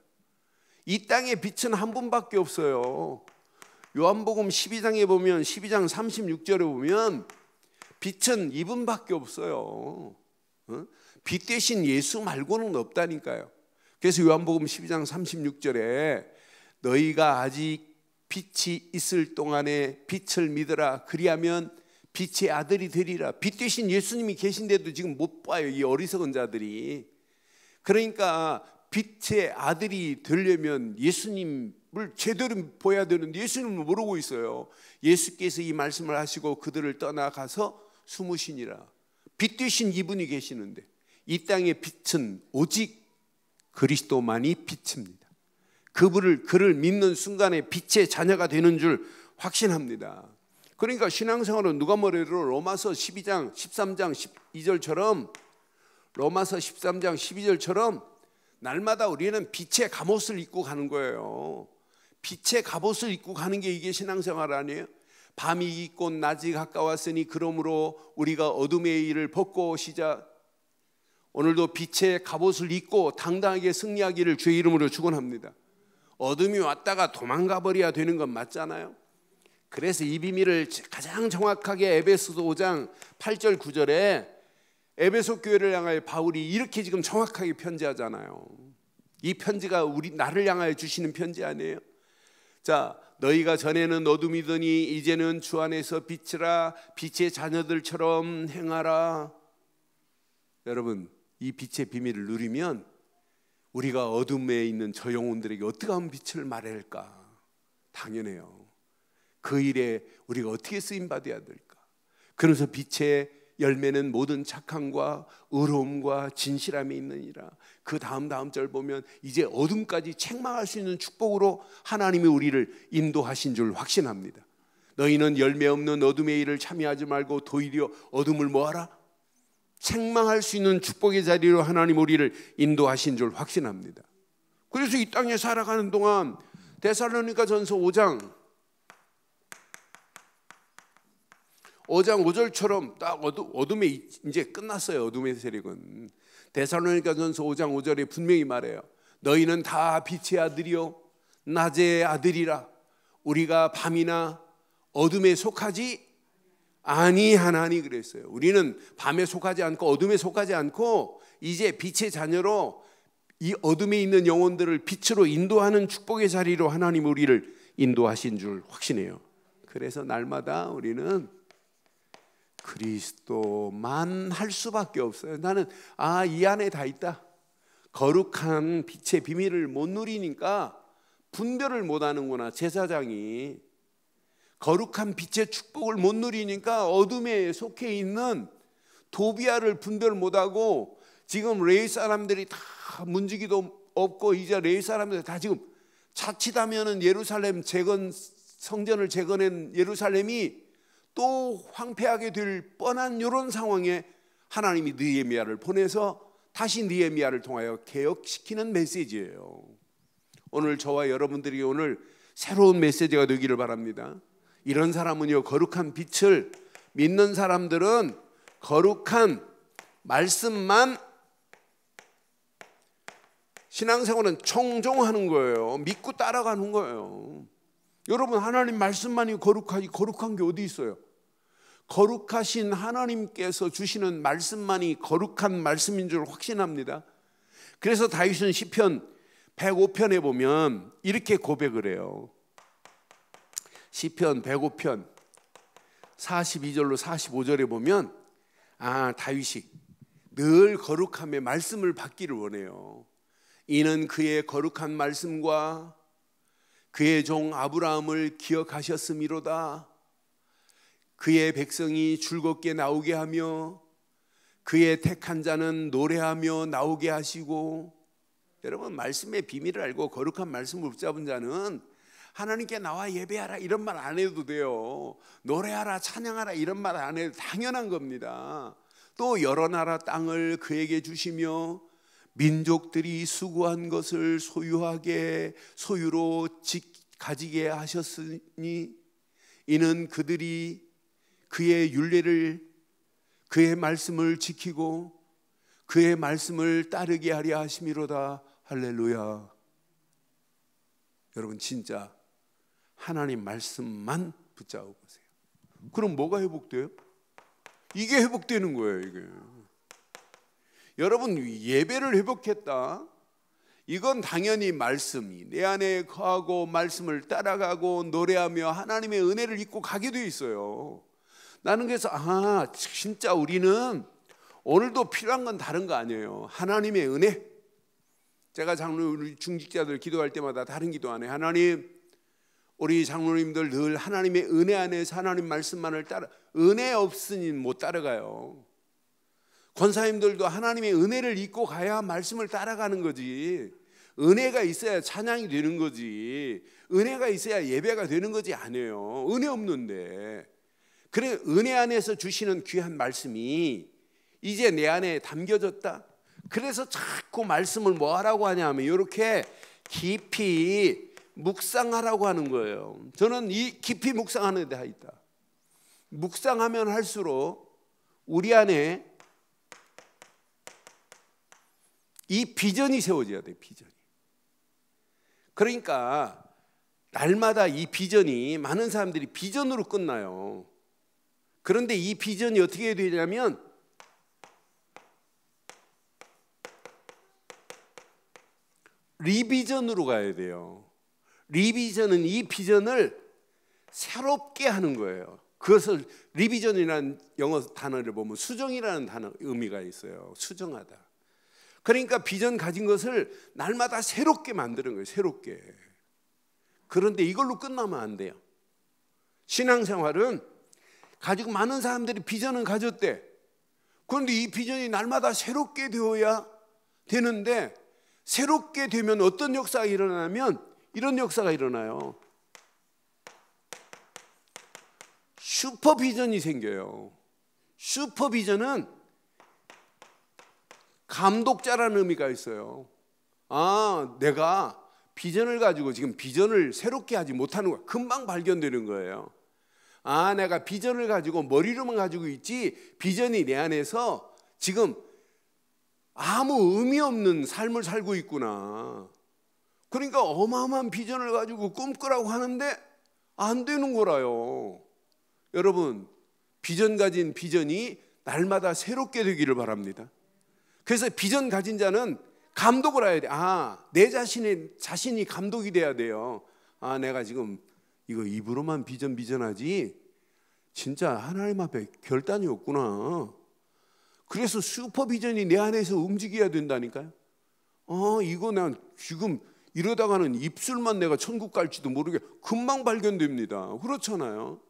이 땅에 빛은 한 분밖에 없어요. 요한복음 12장에 보면 12장 36절에 보면 빛은 이분밖에 없어요. 빛 대신 예수 말고는 없다니까요. 그래서 요한복음 12장 36절에 너희가 아직 빛이 있을 동안에 빛을 믿으라. 그리하면 빛의 아들이 되리라. 빛 대신 예수님이 계신데도 지금 못 봐요, 이 어리석은 자들이. 그러니까 빛의 아들이 되려면 예수님을 제대로 보여야 되는데 예수님을 모르고 있어요. 예수께서 이 말씀을 하시고 그들을 떠나가서 숨으시니라. 빛 되신 이분이 계시는데 이 땅의 빛은 오직 그리스도만이 빛입니다. 그를 믿는 순간에 빛의 자녀가 되는 줄 확신합니다. 그러니까 신앙생활은 누가 뭐래도 로마서 12장 13장 12절처럼 로마서 13장 12절처럼 날마다 우리는 빛의 갑옷을 입고 가는 거예요. 빛의 갑옷을 입고 가는 게 이게 신앙생활 아니에요? 밤이 있고 낮이 가까웠으니 그러므로 우리가 어둠의 일을 벗고 오시자. 오늘도 빛의 갑옷을 입고 당당하게 승리하기를 주의 이름으로 축원합니다. 어둠이 왔다가 도망가 버려야 되는 건 맞잖아요. 그래서 이 비밀을 가장 정확하게 에베소서 5장 8절 9절에 에베소 교회를 향하여 바울이 이렇게 지금 정확하게 편지하잖아요. 이 편지가 나를 향하여 주시는 편지 아니에요? 자, 너희가 전에는 어둠이더니 이제는 주 안에서 빛이라. 빛의 자녀들처럼 행하라. 여러분, 이 빛의 비밀을 누리면 우리가 어둠에 있는 저 영혼들에게 어떻게 하면 빛을 말해야 할까? 당연해요. 그 일에 우리가 어떻게 쓰임받아야 될까? 그래서 빛의 열매는 모든 착함과 의로움과 진실함이 있느니라. 그 다음 절 보면 이제 어둠까지 책망할 수 있는 축복으로 하나님이 우리를 인도하신 줄 확신합니다. 너희는 열매 없는 어둠의 일을 참여하지 말고 도리어 어둠을 뭐하라? 책망할 수 있는 축복의 자리로 하나님 우리를 인도하신 줄 확신합니다. 그래서 이 땅에 살아가는 동안 데살로니가전서 5장 5절처럼 딱 어둠에 이제 끝났어요. 어둠의 세력은. 데살로니가전서 5장 5절에 분명히 말해요. 너희는 다 빛의 아들이요 낮의 아들이라. 우리가 밤이나 어둠에 속하지 아니하나니 그랬어요. 우리는 밤에 속하지 않고 어둠에 속하지 않고 이제 빛의 자녀로 이 어둠에 있는 영혼들을 빛으로 인도하는 축복의 자리로 하나님 우리를 인도하신 줄 확신해요. 그래서 날마다 우리는 그리스도만 할 수밖에 없어요. 나는 이 안에 다 있다. 거룩한 빛의 비밀을 못 누리니까 분별을 못 하는구나. 제사장이 거룩한 빛의 축복을 못 누리니까 어둠에 속해 있는 도비아를 분별 못하고 지금 레위 사람들이 다 문지기도 없고 이제 레위 사람들 다 지금 자칫하면은 예루살렘 성전을 재건한 예루살렘이 또 황폐하게 될 뻔한 이런 상황에 하나님이 느헤미야를 보내서 다시 느헤미야를 통하여 개혁시키는 메시지예요. 오늘 저와 여러분들이 오늘 새로운 메시지가 되기를 바랍니다. 이런 사람은요, 거룩한 빛을 믿는 사람들은 거룩한 말씀만 신앙생활은 청종하는 거예요. 믿고 따라가는 거예요. 여러분, 하나님 말씀만이 거룩하지 거룩한 게 어디 있어요? 거룩하신 하나님께서 주시는 말씀만이 거룩한 말씀인 줄 확신합니다. 그래서 다윗은 시편 105편에 보면 이렇게 고백을 해요. 시편 105편 42절로 45절에 보면 다윗이 늘 거룩함의 말씀을 받기를 원해요. 이는 그의 거룩한 말씀과 그의 종 아브라함을 기억하셨음이로다. 그의 백성이 즐겁게 나오게 하며 그의 택한 자는 노래하며 나오게 하시고. 여러분, 말씀의 비밀을 알고 거룩한 말씀을 붙잡은 자는 하나님께 나와 예배하라 이런 말 안 해도 돼요. 노래하라 찬양하라 이런 말 안 해도 당연한 겁니다. 또 여러 나라 땅을 그에게 주시며 민족들이 수고한 것을 소유로 가지게 하셨으니 이는 그들이 그의 율례를 그의 말씀을 지키고 그의 말씀을 따르게 하려 하심이로다. 할렐루야. 여러분, 진짜 하나님 말씀만 붙잡아 보세요. 그럼 뭐가 회복돼요? 이게 회복되는 거예요. 이게. 여러분, 예배를 회복했다. 이건 당연히 말씀이 내 안에 거하고 말씀을 따라가고 노래하며 하나님의 은혜를 입고 가게 돼 있어요. 나는 그래서 진짜 우리는 오늘도 필요한 건 다른 거 아니에요. 하나님의 은혜. 제가 우리 중직자들 기도할 때마다 다른 기도 안 해요. 하나님, 우리 장로님들 늘 하나님의 은혜 안에서 하나님 말씀만을 따라, 은혜 없으니 못 따라가요. 권사님들도 하나님의 은혜를 입고 가야 말씀을 따라가는 거지. 은혜가 있어야 찬양이 되는 거지. 은혜가 있어야 예배가 되는 거지 아니에요. 은혜 없는데. 그래, 은혜 안에서 주시는 귀한 말씀이 이제 내 안에 담겨졌다. 그래서 자꾸 말씀을 뭐 하라고 하냐면 이렇게 깊이 묵상하라고 하는 거예요. 저는 이 깊이 묵상하는 데 있다. 묵상하면 할수록 우리 안에 이 비전이 세워져야 돼. 비전이. 그러니까 날마다 이 비전이 많은 사람들이 비전으로 끝나요. 그런데 이 비전이 어떻게 되냐면 리비전으로 가야 돼요. 리비전은 이 비전을 새롭게 하는 거예요. 그것을 리비전이라는 영어 단어를 보면 수정이라는 단어 의미가 있어요. 수정하다. 그러니까 비전 가진 것을 날마다 새롭게 만드는 거예요. 새롭게. 그런데 이걸로 끝나면 안 돼요. 신앙생활은 가지고 많은 사람들이 비전은 가졌대. 그런데 이 비전이 날마다 새롭게 되어야 되는데, 새롭게 되면 어떤 역사가 일어나면 이런 역사가 일어나요. 슈퍼비전이 생겨요. 슈퍼비전은 감독자라는 의미가 있어요. 아, 내가 비전을 가지고 지금 비전을 새롭게 하지 못하는 거야. 금방 발견되는 거예요. 아, 내가 비전을 가지고 머리로만 가지고 있지 비전이 내 안에서 지금 아무 의미 없는 삶을 살고 있구나. 그러니까 어마어마한 비전을 가지고 꿈꾸라고 하는데 안 되는 거라요. 여러분, 비전 가진 비전이 날마다 새롭게 되기를 바랍니다. 그래서 비전 가진 자는 감독을 해야 돼. 아, 내 자신이 감독이 돼야 돼요. 아, 내가 지금 이거 입으로만 비전하지 진짜 하나님 앞에 결단이 없구나. 그래서 슈퍼비전이 내 안에서 움직여야 된다니까요. 이거 난 지금 이러다가는 입술만 내가 천국 갈지도 모르게 금방 발견됩니다. 그렇잖아요.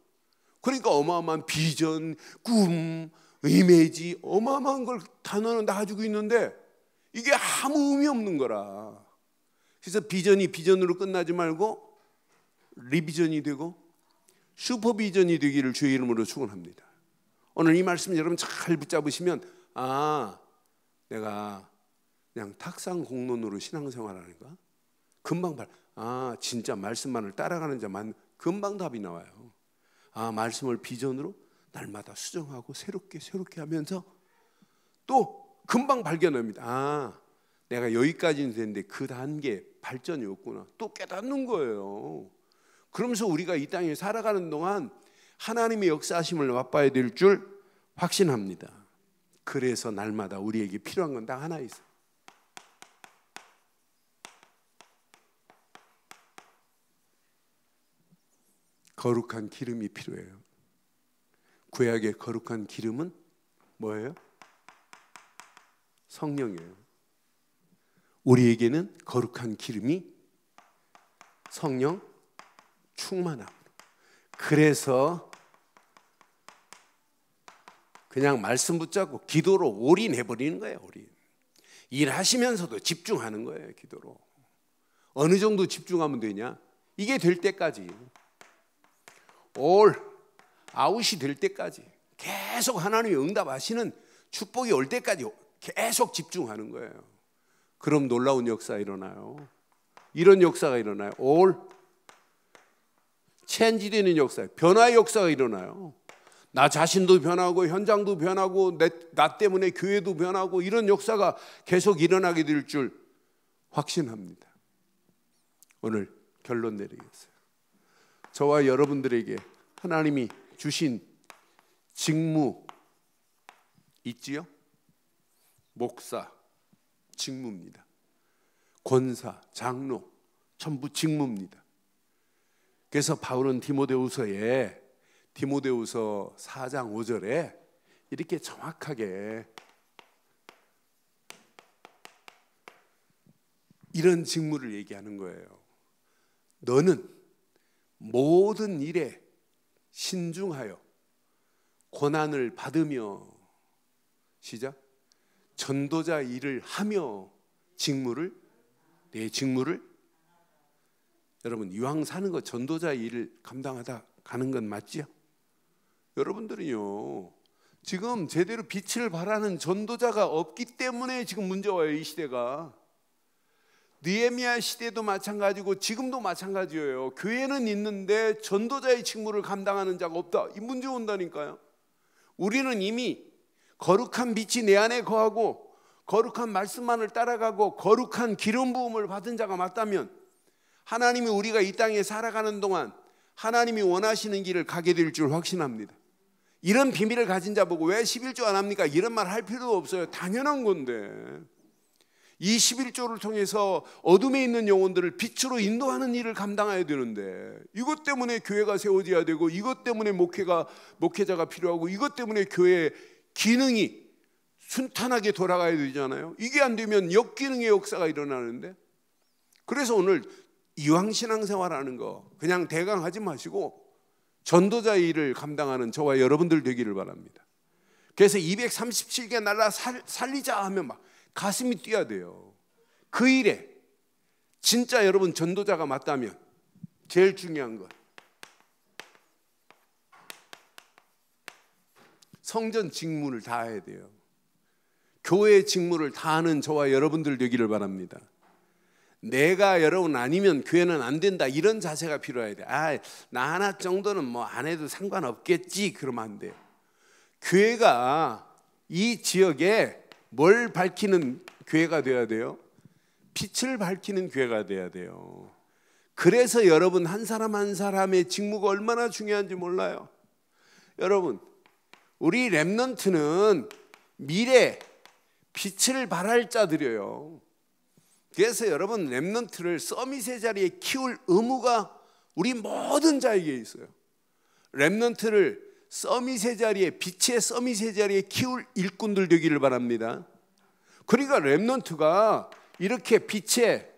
그러니까 어마어마한 비전, 꿈, 이미지, 어마어마한 걸 단어는 다 가지고 있는데 이게 아무 의미 없는 거라. 그래서 비전이 비전으로 끝나지 말고 리비전이 되고 슈퍼비전이 되기를 주의 이름으로 축원합니다. 오늘 이 말씀 여러분 잘 붙잡으시면, 아, 내가 그냥 탁상 공론으로 신앙생활하는가? 금방 진짜 말씀만을 따라가는 자만 금방 답이 나와요. 아, 말씀을 비전으로 날마다 수정하고 새롭게 하면서 또 금방 발견합니다. 아, 내가 여기까지는 됐는데 그 단계 발전이 없구나. 또 깨닫는 거예요. 그러면서 우리가 이 땅에 살아가는 동안 하나님의 역사하심을 맛봐야 될 줄 확신합니다. 그래서 날마다 우리에게 필요한 건 딱 하나 있어요. 거룩한 기름이 필요해요. 구약의 거룩한 기름은 뭐예요? 성령이에요. 우리에게는 거룩한 기름이 성령 충만함. 그래서 그냥 말씀 붙잡고 기도로 올인해버리는 거예요. 올인. 일하시면서도 집중하는 거예요. 기도로. 어느 정도 집중하면 되냐? 이게 될 때까지, 올 아웃이 될 때까지 계속 하나님이 응답하시는 축복이 올 때까지 계속 집중하는 거예요. 그럼 놀라운 역사가 일어나요. 이런 역사가 일어나요. 올 체인지되는 역사, 변화의 역사가 일어나요. 나 자신도 변하고 현장도 변하고 나 때문에 교회도 변하고 이런 역사가 계속 일어나게 될 줄 확신합니다. 오늘 결론 내리겠어요. 저와 여러분들에게 하나님이 주신 직무 있지요? 목사 직무입니다. 권사, 장로 전부 직무입니다. 그래서 바울은 디모데후서에 디모데후서 4장 5절에 이렇게 정확하게 이런 직무를 얘기하는 거예요. 너는 모든 일에 신중하여 고난을 받으며, 시작, 전도자 일을 하며 내 직무를, 여러분 이왕 사는 거 전도자 일을 감당하다 가는 건 맞지요? 여러분들은요 지금 제대로 빛을 발하는 전도자가 없기 때문에 지금 문제가 와요. 이 시대가. 느헤미야 시대도 마찬가지고 지금도 마찬가지예요. 교회는 있는데 전도자의 직무를 감당하는 자가 없다. 이 문제 온다니까요. 우리는 이미 거룩한 빛이 내 안에 거하고 거룩한 말씀만을 따라가고 거룩한 기름 부음을 받은 자가 맞다면 하나님이 우리가 이 땅에 살아가는 동안 하나님이 원하시는 길을 가게 될 줄 확신합니다. 이런 비밀을 가진 자 보고 왜 11조 안 합니까? 이런 말 할 필요도 없어요. 당연한 건데. 이 11조를 통해서 어둠에 있는 영혼들을 빛으로 인도하는 일을 감당해야 되는데, 이것 때문에 교회가 세워져야 되고, 이것 때문에 목회자가 필요하고, 이것 때문에 교회의 기능이 순탄하게 돌아가야 되잖아요. 이게 안 되면 역기능의 역사가 일어나는데, 그래서 오늘 이왕 신앙생활하는 거 그냥 대강 하지 마시고 전도자의 일을 감당하는 저와 여러분들 되기를 바랍니다. 그래서 237개 나라 살리자 하면 막 가슴이 뛰어야 돼요. 그 일에 진짜 여러분 전도자가 맞다면 제일 중요한 건 성전 직무를 다해야 돼요. 교회의 직무를 다하는 저와 여러분들 되기를 바랍니다. 내가 여러분 아니면 교회는 안 된다, 이런 자세가 필요해야 돼. 나 하나 정도는 뭐 안 해도 상관없겠지, 그러면 안 돼요. 교회가 이 지역에 뭘 밝히는 교회가 되어야 돼요? 빛을 밝히는 교회가 되어야 돼요. 그래서 여러분 한 사람 한 사람의 직무가 얼마나 중요한지 몰라요. 여러분, 우리 렘넌트는 미래 빛을 발할 자들이에요. 그래서 여러분 렘넌트를 서밋의 자리에 키울 의무가 우리 모든 자에게 있어요. 렘넌트를 서밋의 자리에, 빛의 서밋의 자리에 키울 일꾼들 되기를 바랍니다. 그러니까 렘넌트가 이렇게 빛의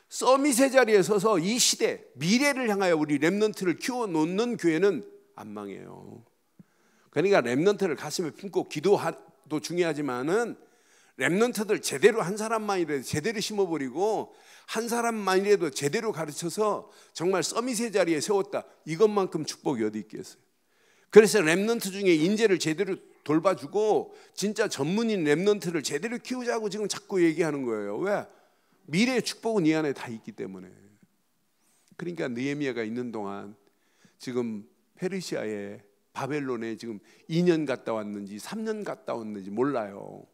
서밋의 자리에 서서 이 시대 미래를 향하여 우리 렘넌트를 키워놓는 교회는 안 망해요. 그러니까 렘넌트를 가슴에 품고 기도도 중요하지만은 렘넌트들 제대로 한 사람만이라도 제대로 심어버리고 한 사람만이라도 제대로 가르쳐서 정말 서밋의 자리에 세웠다, 이것만큼 축복이 어디 있겠어요. 그래서 렘넌트 중에 인재를 제대로 돌봐주고 진짜 전문인 렘넌트를 제대로 키우자고 지금 자꾸 얘기하는 거예요. 왜? 미래의 축복은 이 안에 다 있기 때문에. 그러니까 느헤미야가 있는 동안 지금 페르시아에, 바벨론에 지금 2년 갔다 왔는지 3년 갔다 왔는지 몰라요.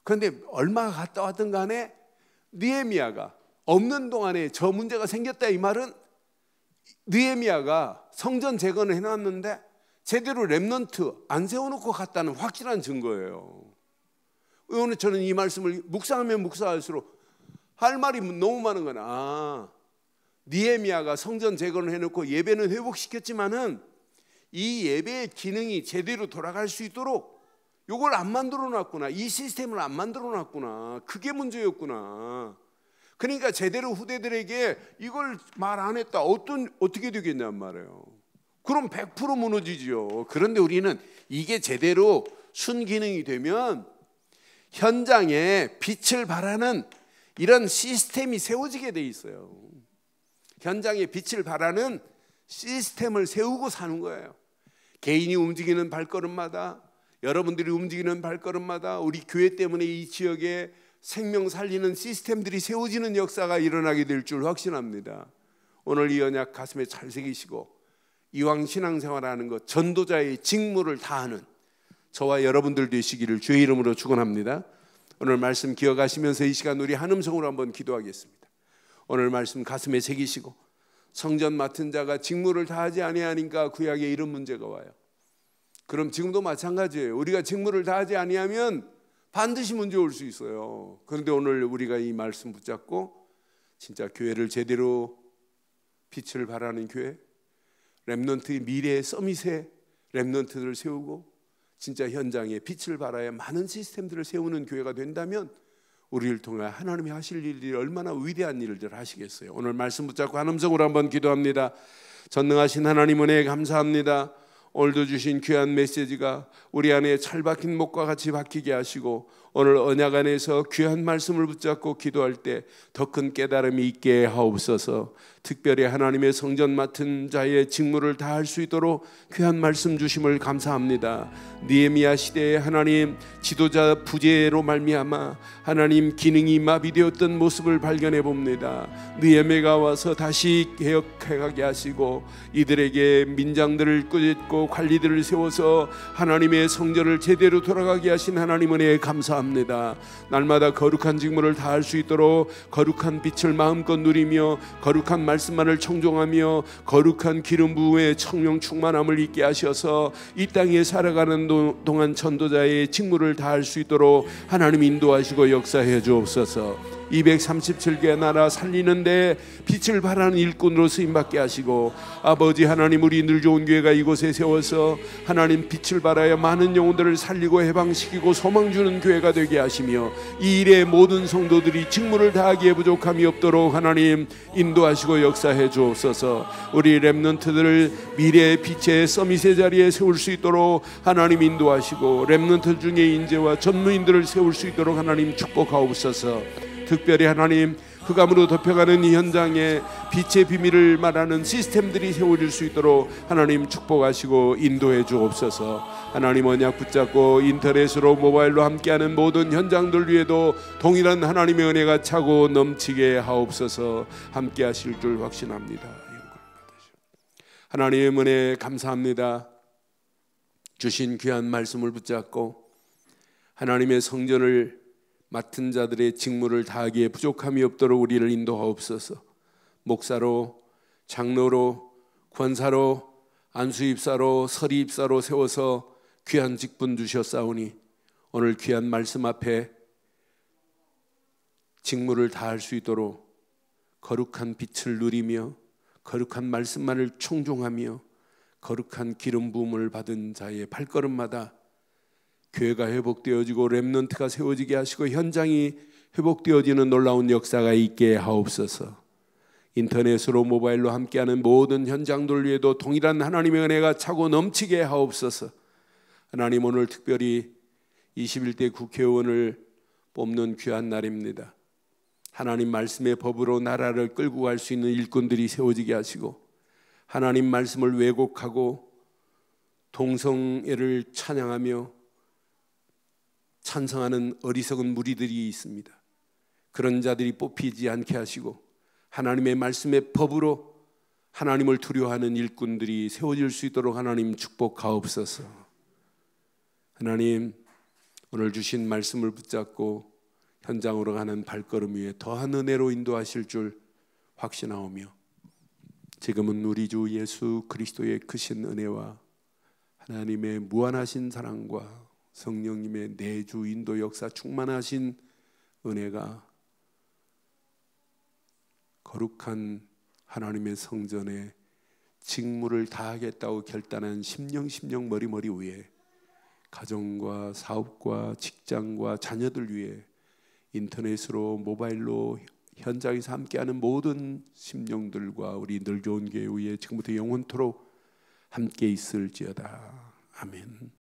그런데 얼마가 갔다 왔든 간에 느헤미야가 없는 동안에 저 문제가 생겼다, 이 말은 느헤미야가 성전 재건을 해놨는데 제대로 렘넌트 안 세워놓고 갔다는 확실한 증거예요. 오늘 저는 이 말씀을 묵상하면 묵상할수록 할 말이 너무 많은 거나, 느헤미야가 성전 재건을 해놓고 예배는 회복시켰지만은 이 예배의 기능이 제대로 돌아갈 수 있도록 이걸 안 만들어 놨구나, 이 시스템을 안 만들어 놨구나, 그게 문제였구나. 그러니까 제대로 후대들에게 이걸 말 안 했다, 어떻게 되겠냔 말이에요. 그럼 100% 무너지죠. 그런데 우리는 이게 제대로 순기능이 되면 현장에 빛을 발하는 이런 시스템이 세워지게 돼 있어요. 현장에 빛을 발하는 시스템을 세우고 사는 거예요. 개인이 움직이는 발걸음마다, 여러분들이 움직이는 발걸음마다 우리 교회 때문에 이 지역에 생명 살리는 시스템들이 세워지는 역사가 일어나게 될 줄 확신합니다. 오늘 이 언약 가슴에 잘 새기시고 이왕 신앙생활하는 것, 전도자의 직무를 다하는 저와 여러분들 되시기를 주의 이름으로 축원합니다. 오늘 말씀 기억하시면서 이 시간 우리 한 음성으로 한번 기도하겠습니다. 오늘 말씀 가슴에 새기시고, 성전 맡은 자가 직무를 다하지 아니하니까 구약에 이런 문제가 와요. 그럼 지금도 마찬가지예요. 우리가 직무를 다하지 아니하면 반드시 문제 올 수 있어요. 그런데 오늘 우리가 이 말씀 붙잡고 진짜 교회를 제대로 빛을 발하는 교회, 렘넌트의 미래의 서밋에 렘넌트들을 세우고 진짜 현장에 빛을 발하여 많은 시스템들을 세우는 교회가 된다면 우리를 통해 하나님이 하실 일이 얼마나 위대한 일을 하시겠어요. 오늘 말씀 붙잡고 한 음성으로 한번 기도합니다. 전능하신 하나님 은혜에 감사합니다. 오늘도 주신 귀한 메시지가 우리 안에 찰박힌 목과 같이 박히게 하시고, 오늘 언약 안에서 귀한 말씀을 붙잡고 기도할 때 더 큰 깨달음이 있게 하옵소서. 특별히 하나님의 성전 맡은 자의 직무를 다할 수 있도록 귀한 말씀 주심을 감사합니다. 느헤미야 시대에 하나님 지도자 부재로 말미암아 하나님 기능이 마비되었던 모습을 발견해 봅니다. 느헤미야가 와서 다시 개혁하게 하시고 이들에게 민장들을 꾸짖고 관리들을 세워서 하나님의 성전을 제대로 돌아가게 하신 하나님 은혜에 감사합니다. 축복합니다. 날마다 거룩한 직무를 다할 수 있도록 거룩한 빛을 마음껏 누리며 거룩한 말씀만을 청종하며 거룩한 기름 부음의 성령 충만함을 있게 하셔서 이 땅에 살아가는 동안 전도자의 직무를 다할 수 있도록 하나님 인도하시고 역사해 주옵소서. 237개 나라 살리는데 빛을 발하는 일꾼으로 쓰임받게 하시고, 아버지 하나님, 우리 늘 좋은 교회가 이곳에 세워서 하나님 빛을 발하여 많은 영혼들을 살리고 해방시키고 소망 주는 교회가 되게 하시며, 이 일에 모든 성도들이 직무를 다하기에 부족함이 없도록 하나님 인도하시고 역사해 주옵소서. 우리 렘넌트들을 미래의 빛의 서밋의 자리에 세울 수 있도록 하나님 인도하시고, 렘넌트 중에 인재와 전무인들을 세울 수 있도록 하나님 축복하옵소서. 특별히 하나님, 흑암으로 덮여가는 이 현장에 빛의 비밀을 말하는 시스템들이 세워질 수 있도록 하나님 축복하시고 인도해 주옵소서. 하나님 언약 붙잡고 인터넷으로 모바일로 함께하는 모든 현장들 위에도 동일한 하나님의 은혜가 차고 넘치게 하옵소서. 함께 하실 줄 확신합니다. 하나님의 은혜 감사합니다. 주신 귀한 말씀을 붙잡고 하나님의 성전을 맡은 자들의 직무를 다하기에 부족함이 없도록 우리를 인도하옵소서. 목사로, 장로로, 권사로, 안수입사로, 서리입사로 세워서 귀한 직분 주셨사오니 오늘 귀한 말씀 앞에 직무를 다할 수 있도록 거룩한 빛을 누리며 거룩한 말씀만을 청종하며 거룩한 기름 부음을 받은 자의 발걸음마다 교회가 회복되어지고 렘넌트가 세워지게 하시고 현장이 회복되어지는 놀라운 역사가 있게 하옵소서. 인터넷으로 모바일로 함께하는 모든 현장들 위에도 동일한 하나님의 은혜가 차고 넘치게 하옵소서. 하나님, 오늘 특별히 21대 국회의원을 뽑는 귀한 날입니다. 하나님 말씀의 법으로 나라를 끌고 갈 수 있는 일꾼들이 세워지게 하시고, 하나님 말씀을 왜곡하고 동성애를 찬양하며 찬성하는 어리석은 무리들이 있습니다. 그런 자들이 뽑히지 않게 하시고 하나님의 말씀의 법으로 하나님을 두려워하는 일꾼들이 세워질 수 있도록 하나님 축복하옵소서. 하나님, 오늘 주신 말씀을 붙잡고 현장으로 가는 발걸음 위에 더한 은혜로 인도하실 줄 확신하오며, 지금은 우리 주 예수 그리스도의 크신 은혜와 하나님의 무한하신 사랑과 성령님의 내주 인도 역사 충만하신 은혜가 거룩한 하나님의 성전에 직무를 다하겠다고 결단한 심령 머리머리 위에 가정과 사업과 직장과 자녀들 위해 인터넷으로 모바일로 현장에서 함께하는 모든 심령들과 우리 늘 좋은 교회 위에 지금부터 영원토록 함께 있을지어다. 아멘.